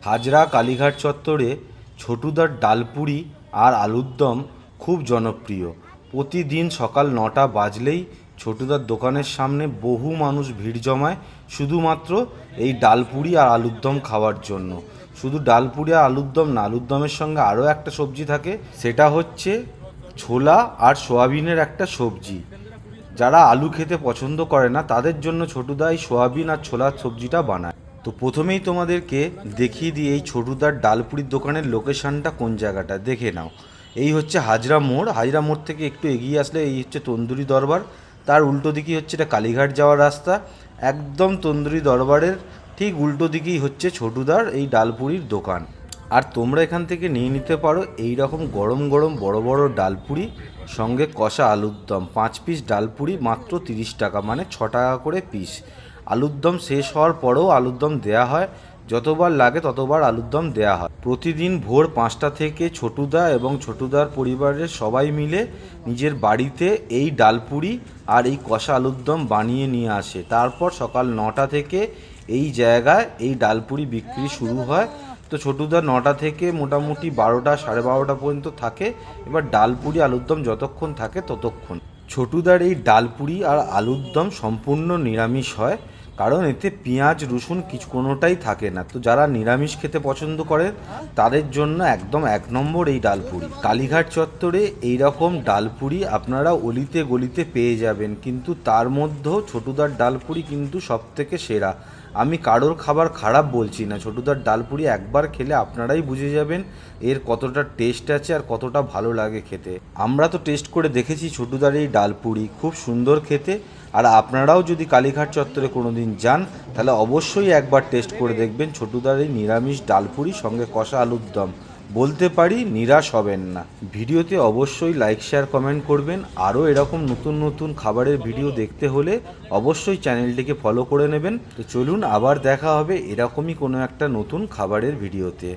হাজরা কালীঘাট চত্বরে ছোটুদার ডালপুরি আর আলুর দম খুব জনপ্রিয়। প্রতিদিন সকাল 9টা বাজলেই ছোটুদার দোকানের সামনে বহু মানুষ ভিড় জমায় শুধুমাত্র এই ডালপুরি আর আলুর দম খাওয়ার জন্য। শুধু ডালপুরি আর আলুর দম না, আলুর দমের সঙ্গে আরও একটা সবজি থাকে, সেটা হচ্ছে ছোলা আর সোয়াবিনের একটা সবজি। যারা আলু খেতে পছন্দ করে না তাদের জন্য ছোটুদা এই সোয়াবিন আর ছোলার সবজিটা বানায়। তো প্রথমেই তোমাদেরকে দেখিয়ে দিই এই ছোটুদার ডালপুরির দোকানের লোকেশানটা কোন জায়গাটা, দেখে নাও। এই হচ্ছে হাজরা মোড়। হাজরা মোড় থেকে একটু এগিয়ে আসলে এই হচ্ছে তন্দুরি দরবার, তার উল্টো দিকেই হচ্ছে এটা কালীঘাট যাওয়ার রাস্তা। একদম তন্দুরি দরবারের ঠিক উল্টো দিকেই হচ্ছে ছোটুদার এই ডালপুরির দোকান। আর তোমরা এখান থেকে নিয়ে নিতে পারো এই রকম গরম গরম বড় বড় ডালপুরি, সঙ্গে কষা আলুর দম। 5 পিস ডালপুরি মাত্র 30 টাকা, মানে 6 টাকা করে পিস। আলুর দম শেষ হওয়ার পরেও আলুর দম দেওয়া হয়, যতবার লাগে ততবার আলুর দম দেওয়া হয়। প্রতিদিন ভোর 5টা থেকে ছোটুদা এবং ছোটুদার পরিবারের সবাই মিলে নিজের বাড়িতে এই ডালপুরি আর এই কষা আলুর দম বানিয়ে নিয়ে আসে। তারপর সকাল 9টা থেকে এই জায়গায় এই ডালপুরি বিক্রি শুরু হয়। তো ছোটুদা 9টা থেকে মোটামুটি 12টা 12:30 পর্যন্ত থাকে। এবার ডালপুরি আলুর দম যতক্ষণ থাকে ততক্ষণ। ছোটুদার এই ডালপুরি আর আলুর দম সম্পূর্ণ নিরামিষ হয়, কারণ এতে পেঁয়াজ রসুন কিছু কোনোটাই থাকে না। তো যারা নিরামিষ খেতে পছন্দ করেন তাদের জন্য একদম 1 নম্বর এই ডালপুরি। কালীঘাট চত্বরে এই রকম ডালপুরি আপনারা অলিতে গলিতে পেয়ে যাবেন, কিন্তু তার মধ্যেও ছোটুদার ডালপুরি কিন্তু সবথেকে সেরা। আমি কারোর খাবার খারাপ বলছি না, ছোটুদার ডালপুরি একবার খেলে আপনারাই বুঝে যাবেন এর কতটা টেস্ট আছে আর কতটা ভালো লাগে খেতে। আমরা তো টেস্ট করে দেখেছি ছোটুদার এই ডালপুরি, খুব সুন্দর খেতে। আর আপনারাও যদি কালীঘাট চত্বরে কোনো দিন যান তাহলে অবশ্যই একবার টেস্ট করে দেখবেন ছোটুদার এই নিরামিষ ডালপুরি সঙ্গে কষা আলুর দম। বলতে পারি নিরাশ হবেন না। ভিডিওতে অবশ্যই লাইক শেয়ার কমেন্ট করবেন। আরও এরকম নতুন নতুন খাবারের ভিডিও দেখতে হলে অবশ্যই চ্যানেলটিকে ফলো করে নেবেন। তো চলুন আবার দেখা হবে এরকমই কোনো একটা নতুন খাবারের ভিডিওতে।